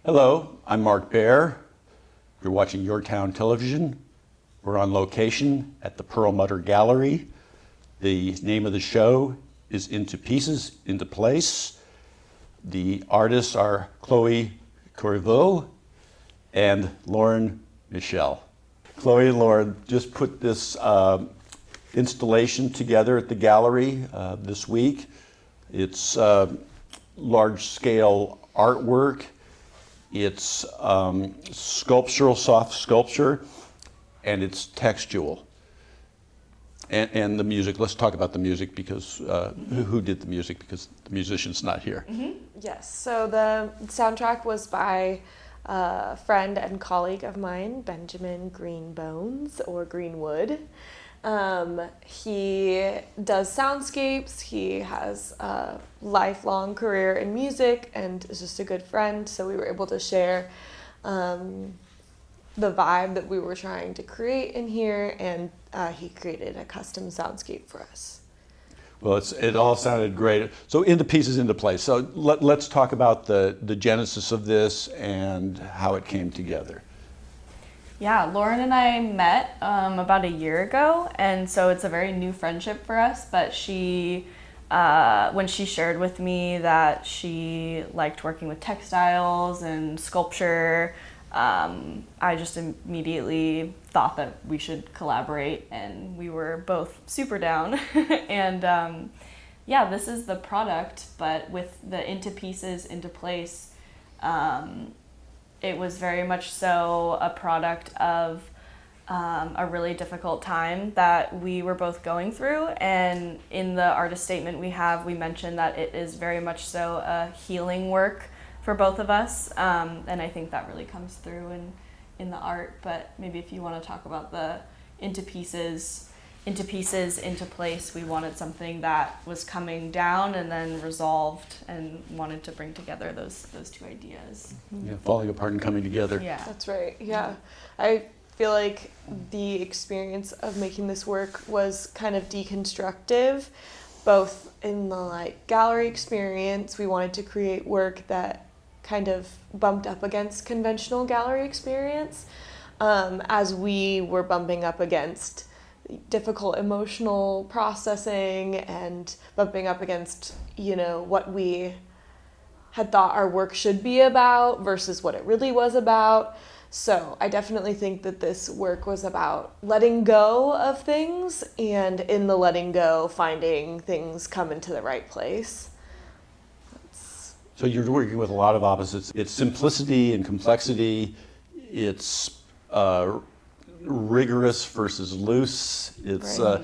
Hello, I'm Mark Baer. You're watching YourTown television. We're on location at the Perlmutter Gallery. The name of the show is Into Pieces, Into Place. The artists are Corriveau and Lauren Michelle. Chloe and Lauren just put this installation together at the gallery this week. It's large-scale artwork. It's sculptural, soft sculpture, and it's textual. And the music, let's talk about the music because who did the music, because the musician's not here. Mm-hmm. Yes, so the soundtrack was by a friend and colleague of mine, Benjamin Greenbones, or Greenwood. He does soundscapes, he has a lifelong career in music, and is just a good friend, so we were able to share the vibe that we were trying to create in here, and he created a custom soundscape for us. Well, it all sounded great. So Into Pieces, Into Place. So let's talk about the genesis of this and how it came together. Yeah, Lauren and I met about a year ago, and so it's a very new friendship for us, but she, when she shared with me that she liked working with textiles and sculpture, I just immediately thought that we should collaborate, and we were both super down. And yeah, this is the product, but with the Into Pieces, Into Place, it was very much so a product of a really difficult time that we were both going through. And in the artist statement we mentioned that it is very much so a healing work for both of us. And I think that really comes through in the art. But maybe if you want to talk about the Into Pieces, Into Place, we wanted something that was coming down and then resolved, and wanted to bring together those two ideas. Yeah, falling apart and coming together. Yeah. That's right, yeah. I feel like the experience of making this work was kind of deconstructive, both in the gallery experience. We wanted to create work that kind of bumped up against conventional gallery experience, as we were bumping up against difficult emotional processing and bumping up against, what we had thought our work should be about versus what it really was about. So I definitely think that this work was about letting go of things, and in the letting go, finding things come into the right place. So you're working with a lot of opposites. It's simplicity and complexity. It's rigorous versus loose. It's right.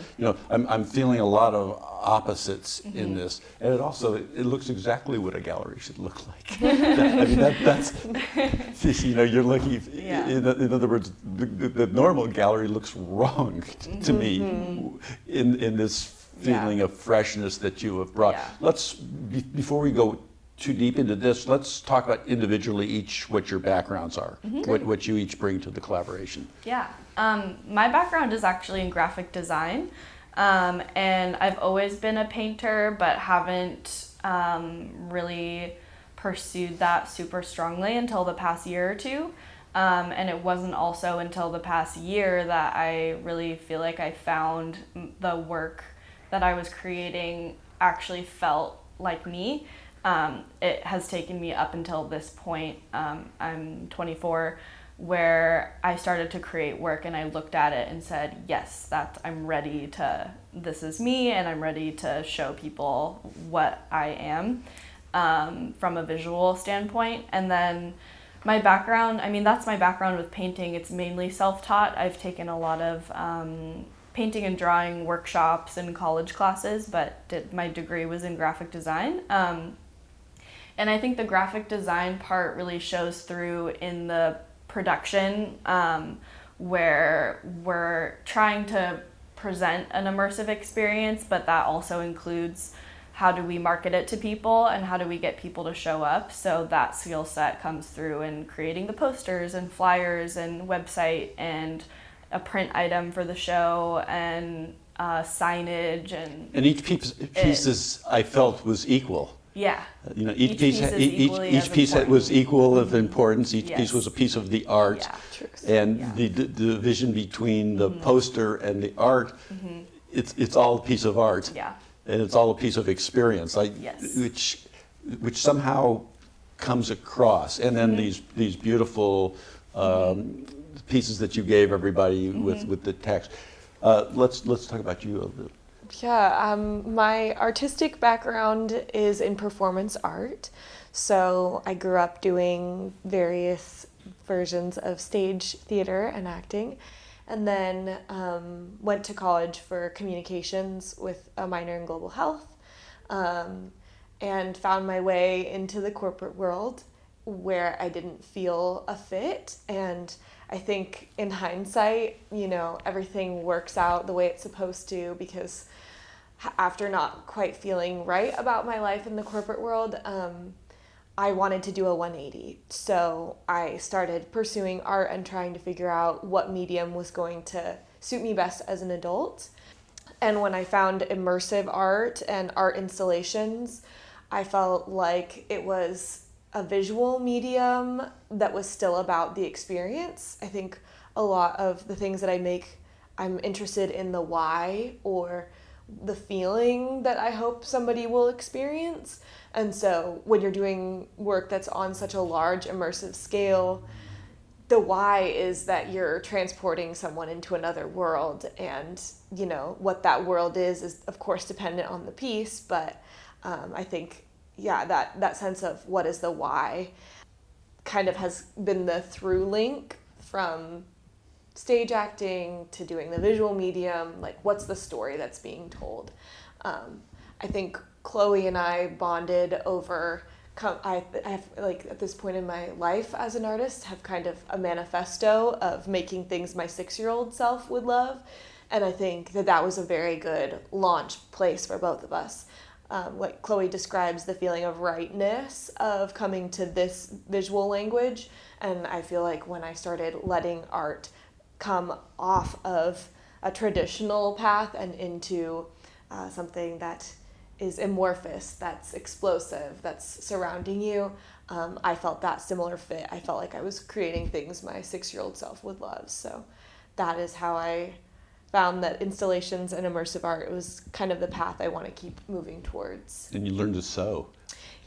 I'm feeling a lot of opposites in this, and it looks exactly what a gallery should look like. That's you're looking. Yeah. In other words, the normal gallery looks wrong to me in this feeling of freshness that you have brought. Yeah. Before we go too deep into this, let's talk about individually what your backgrounds are, what you each bring to the collaboration. Yeah, my background is actually in graphic design, and I've always been a painter, but haven't really pursued that super strongly until the past year or two. And it wasn't also until the past year that I really feel like I found the work that I was creating actually felt like me. It has taken me up until this point, I'm 24, where I started to create work and I looked at it and said, yes, I'm ready this is me, and I'm ready to show people what I am from a visual standpoint. And then my background, that's my background with painting. It's mainly self-taught. I've taken a lot of painting and drawing workshops and college classes, but my degree was in graphic design. And I think the graphic design part really shows through in the production, where we're trying to present an immersive experience, but that also includes how do we market it to people and how do we get people to show up. So that skill set comes through in creating the posters and flyers and website and a print item for the show and signage. And each piece I felt was equal. Yeah. You know, Each piece is equally each as piece important. was equal of importance. Each Yes. piece was a piece of the art. Yeah. Truth. And Yeah. the division between the poster and the art, it's all a piece of art. Yeah. And it's all a piece of experience, Yes. which somehow comes across. And then these beautiful pieces that you gave everybody with the text. Let's talk about you a little. Yeah, my artistic background is in performance art. So I grew up doing various versions of stage theater and acting, and then went to college for communications with a minor in global health, and found my way into the corporate world where I didn't feel a fit. And I think in hindsight, you know, everything works out the way it's supposed to, because after not quite feeling right about my life in the corporate world, I wanted to do a 180. So I started pursuing art and trying to figure out what medium was going to suit me best as an adult. And when I found immersive art and art installations, I felt like it was a visual medium that was still about the experience. I think a lot of the things that I make, I'm interested in the why or the feeling that I hope somebody will experience. And so when you're doing work that's on such a large immersive scale, the why is that you're transporting someone into another world. And, you know, what that world is of course dependent on the piece, but I think, yeah, that sense of what is the why kind of has been the through link from stage acting to doing the visual medium. Like, what's the story that's being told? I think Chloe and I bonded over, I have, like, at this point in my life as an artist, have kind of a manifesto of making things my 6-year-old self would love. And I think that was a very good launch place for both of us. Like Chloe describes the feeling of rightness of coming to this visual language. And I feel like when I started letting art come off of a traditional path and into something that is amorphous, that's explosive, that's surrounding you, I felt that similar fit. I felt like I was creating things my 6-year-old self would love. So that is how I found that installations and immersive art was kind of the path I want to keep moving towards. And you learned to sew.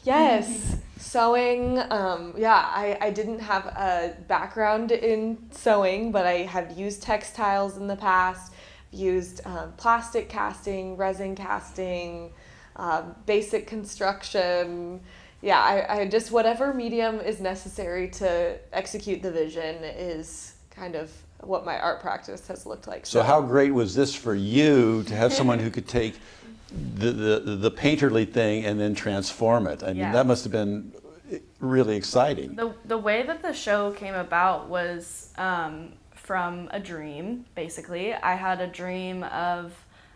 Yes, sewing. I didn't have a background in sewing, but I have used textiles in the past, used plastic casting, resin casting, basic construction. Yeah, I just, whatever medium is necessary to execute the vision is kind of what my art practice has looked like. So how great was this for you to have someone who could take the painterly thing and then transform it? I mean, that must have been really exciting. The way that the show came about was from a dream, basically. I had a dream of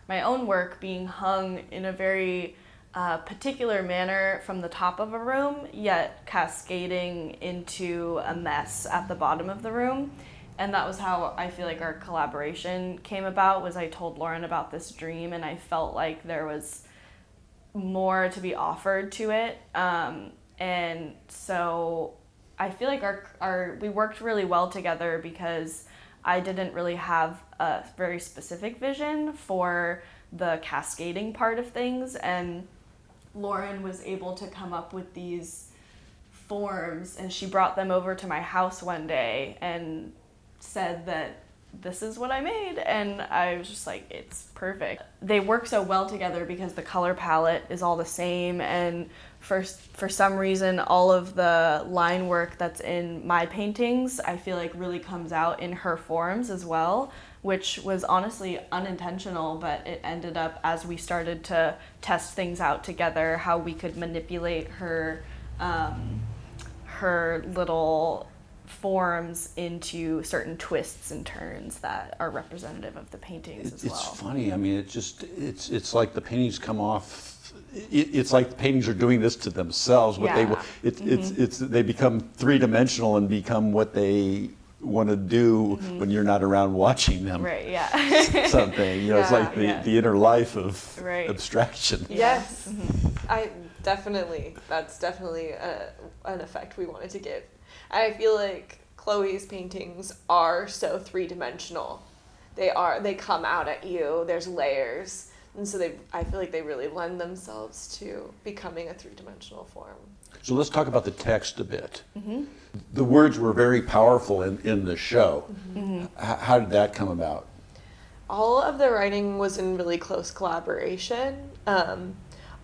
my own work being hung in a very particular manner from the top of a room, yet cascading into a mess at the bottom of the room. And that was how I feel like our collaboration came about, was I told Lauren about this dream and I felt like there was more to be offered to it. And so I feel like we worked really well together because I didn't really have a very specific vision for the cascading part of things. And Lauren was able to come up with these forms, and she brought them over to my house one day and said that this is what I made, and I was just like, it's perfect. They work so well together because the color palette is all the same, and for some reason all of the line work that's in my paintings I feel like really comes out in her forms as well, which was honestly unintentional, but it ended up, as we started to test things out together, how we could manipulate her little forms into certain twists and turns that are representative of the paintings as well. It's funny. I mean, it's like the paintings come off. It's like the paintings are doing this to themselves. They become 3-dimensional and become what they want to do when you're not around watching them. Right. Yeah. Something. It's like the inner life of abstraction. Yes. That's definitely an effect we wanted to give. I feel like Chloe's paintings are so three-dimensional. They come out at you, there's layers, and so I feel like they really lend themselves to becoming a three-dimensional form. So let's talk about the text a bit. Mm-hmm. The words were very powerful in the show. Mm-hmm. How did that come about? All of the writing was in really close collaboration.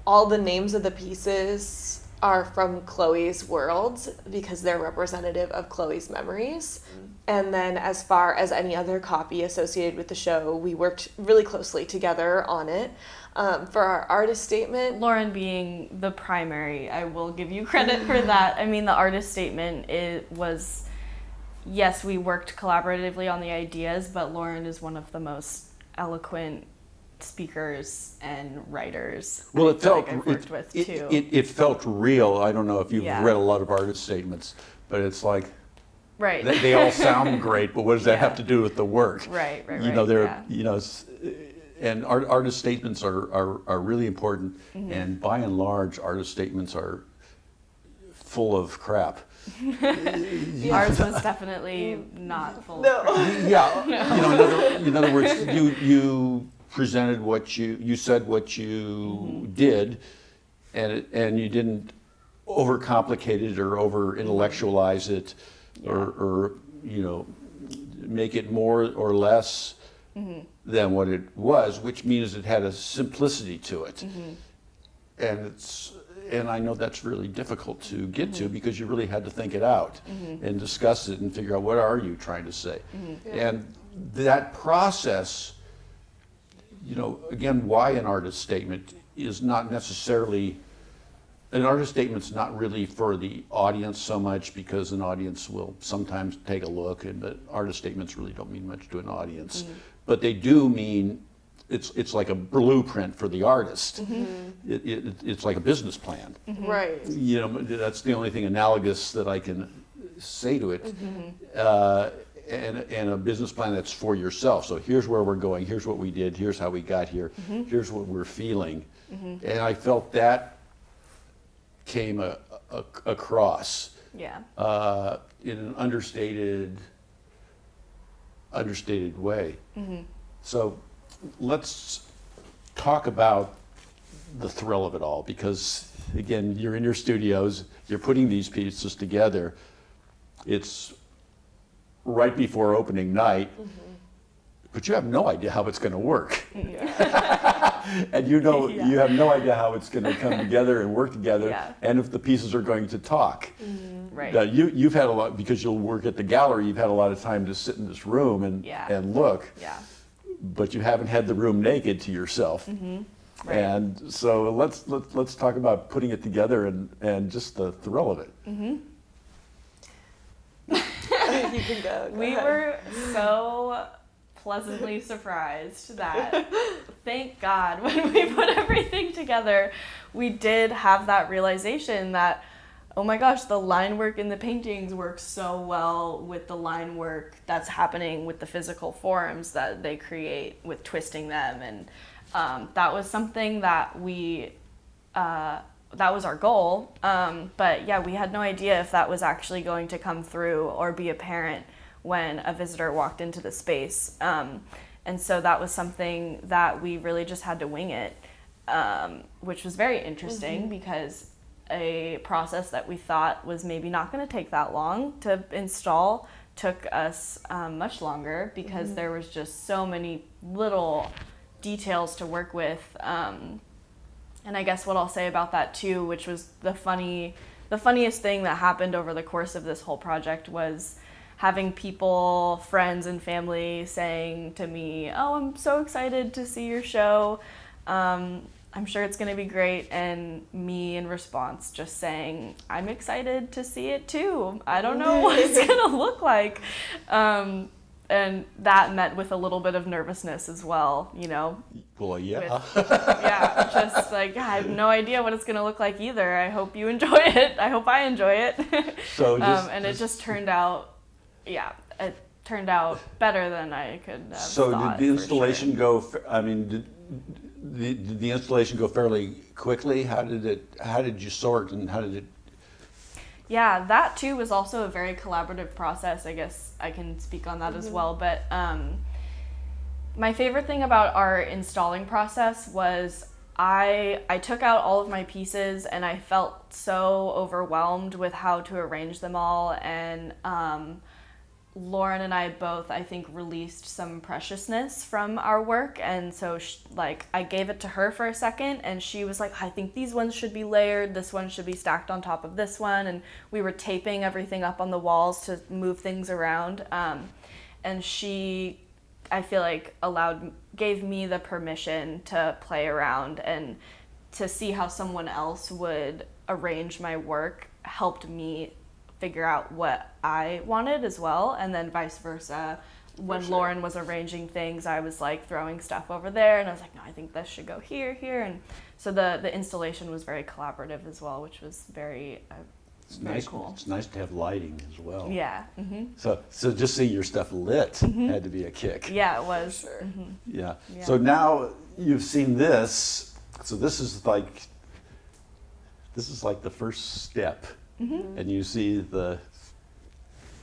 All the names of the pieces are from Chloe's worlds because they're representative of Chloe's memories. And then as far as any other copy associated with the show, we worked really closely together on it. For our artist statement, Lauren being the primary, I will give you credit for that. I mean, the artist statement, yes, we worked collaboratively on the ideas, but Lauren is one of the most eloquent speakers and writers. Well, it felt I've worked with too. It felt real. I don't know if you've read a lot of artist statements, but it's like right. They all sound great, but what does that have to do with the work? Right. And artist statements are really important, mm-hmm. and by and large, artist statements are full of crap. Ours was definitely not full of crap. Yeah, no. In other words, you presented you said what you mm-hmm. did, and you didn't overcomplicate it or over intellectualize it, or make it more or less mm-hmm. than what it was, which means it had a simplicity to it, mm-hmm. and I know that's really difficult to get mm-hmm. to because you really had to think it out mm-hmm. and discuss it and figure out what are you trying to say, mm-hmm. and that process. Again, why an artist statement is not necessarily, an artist statement's not really for the audience so much because an audience will sometimes take a look, but artist statements really don't mean much to an audience. Mm-hmm. But they do mean, it's like a blueprint for the artist. Mm-hmm. It's like a business plan. Mm-hmm. Right. That's the only thing analogous that I can say to it. Mm-hmm. And a business plan that's for yourself. So here's where we're going, here's what we did, here's how we got here, mm-hmm. here's what we're feeling. Mm-hmm. And I felt that came across in an understated way. Mm-hmm. So let's talk about the thrill of it all, because again, you're in your studios, you're putting these pieces together. It's right before opening night, mm-hmm. but you have no idea how it's going to work. Yeah. And you have no idea how it's going to come together and work together, and if the pieces are going to talk. Mm-hmm. Right. You've had a lot, because you'll work at the gallery, you've had a lot of time to sit in this room and look, but you haven't had the room naked to yourself. Mm-hmm. Right. And so let's talk about putting it together and just the thrill of it. Mm-hmm. You can go. We were so pleasantly surprised that, thank God, when we put everything together, we did have that realization that, oh my gosh, the line work in the paintings works so well with the line work that's happening with the physical forms that they create with twisting them. And that was something that that was our goal, but we had no idea if that was actually going to come through or be apparent when a visitor walked into the space. And so that was something that we really just had to wing it, which was very interesting mm-hmm. because a process that we thought was maybe not going to take that long to install took us much longer because mm-hmm. there was just so many little details to work with. And I guess what I'll say about that too, which was the funniest thing that happened over the course of this whole project, was having people, friends and family saying to me, "Oh, I'm so excited to see your show. I'm sure it's going to be great." And me in response just saying, "I'm excited to see it too. I don't know what it's going to look like." And that met with a little bit of nervousness as well, Well, yeah. Just like, I have no idea what it's going to look like either. I hope you enjoy it. I hope I enjoy it. So it just turned out, it turned out better than I could have thought. So did the installation go, did the installation go fairly quickly? How did you sort, and how did it? Yeah, that too was also a very collaborative process. I guess I can speak on that as well. But my favorite thing about our installing process was I took out all of my pieces, and I felt so overwhelmed with how to arrange them all. And Lauren and I both, I think, released some preciousness from our work. And so I gave it to her for a second, and she was like, I think these ones should be layered. This one should be stacked on top of this one. And we were taping everything up on the walls to move things around. And she, I feel like, gave me the permission to play around, and to see how someone else would arrange my work helped me figure out what I wanted as well, and then vice versa. When Lauren was arranging things, I was like throwing stuff over there, and I was like, no, I think this should go here, and so the installation was very collaborative as well, which was very very cool. It's nice to have lighting as well. Yeah. So just seeing your stuff lit had to be a kick. Yeah, it was. For sure. Yeah. Yeah. So now you've seen this. So this is like the first step, and you see this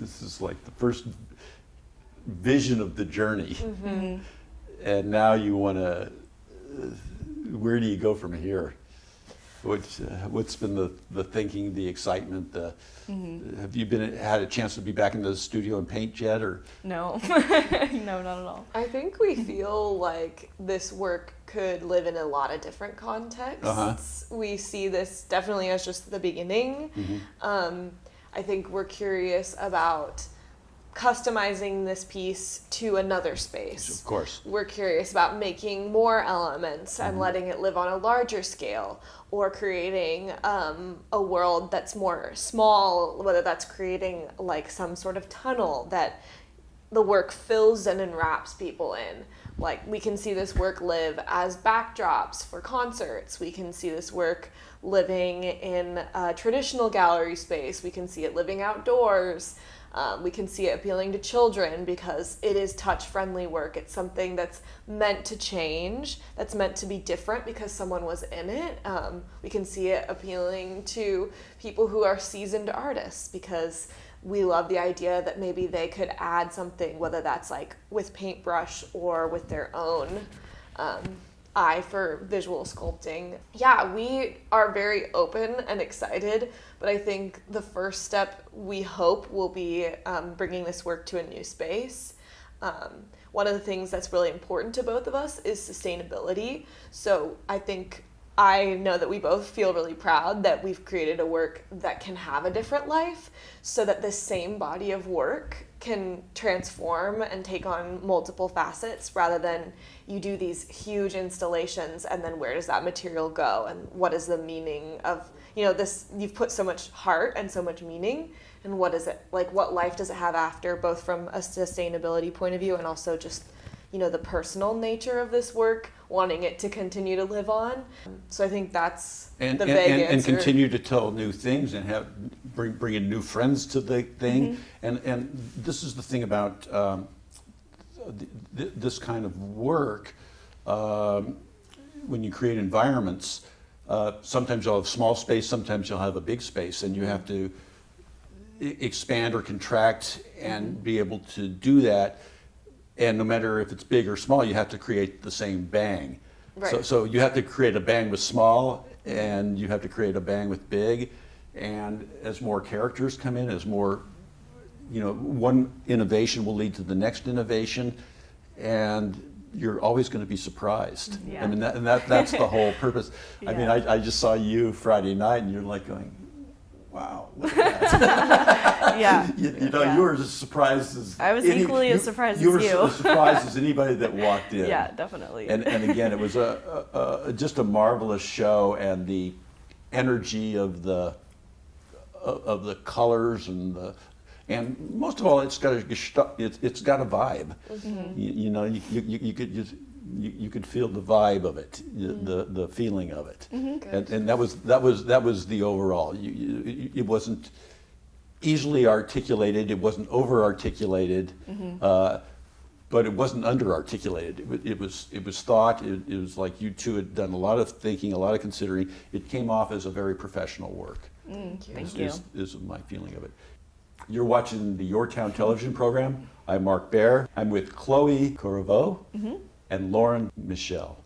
is like the first vision of the journey, and now you want to. Where do you go from here? What's been the thinking, the excitement? Have you had a chance to be back in the studio and paint yet, or? No, no, not at all. I think we feel like this work could live in a lot of different contexts. We see this definitely as just the beginning. I think we're curious about customizing this piece to another space. Of course. We're curious about making more elements and letting it live on a larger scale, or creating a world that's more small, whether that's creating like some sort of tunnel that the work fills and enwraps people in. Like, we can see this work live as backdrops for concerts. We can see this work living in a traditional gallery space. We can see it living outdoors. We can see it appealing to children because it is touch-friendly work. It's something that's meant to change, that's meant to be different because someone was in it. We can see it appealing to people who are seasoned artists because we love the idea that maybe they could add something, whether that's like with paintbrush or with their own eye for visual sculpting. Yeah, we are very open and excited, but I think the first step we hope will be bringing this work to a new space. One of the things that's really important to both of us is sustainability. So I know that we both feel really proud that we've created a work that can have a different life, so that this same body of work can transform and take on multiple facets, rather than you do these huge installations and then where does that material go, and what is the meaning of, this, you've put so much heart and so much meaning, and what is it, like, what life does it have after, both from a sustainability point of view and also just, the personal nature of this work, wanting it to continue to live on. So I think that's the vague answer. And continue to tell new things and bring in new friends to the thing. And this is the thing about this kind of work. When you create environments, sometimes you'll have small space, sometimes you'll have a big space, and you have to expand or contract and be able to do that. And no matter if it's big or small, you have to create the same bang. Right. So you have to create a bang with small, and you have to create a bang with big. And as more characters come in, as more, one innovation will lead to the next innovation, and you're always going to be surprised. Yeah. I mean, that's the whole purpose. Yeah. I mean, I just saw you Friday night, and you're like going, wow, look at that. Yeah. You were as surprised as I was equally as surprised as you. you. You were as surprised as anybody that walked in. Yeah, definitely. And again, it was just a marvelous show, and the energy of the colors and most of all, it's got a vibe. You could feel the vibe of it, the feeling of it, and that was the overall. It wasn't easily articulated. It wasn't over articulated. but it wasn't under-articulated. It was thought. It was like you two had done a lot of thinking, a lot of considering. It came off as a very professional work. Thank you. Is my feeling of it. You're watching the YourTown television program. I'm Mark Baer. I'm with Chloe Corriveau and Lauren Michelle.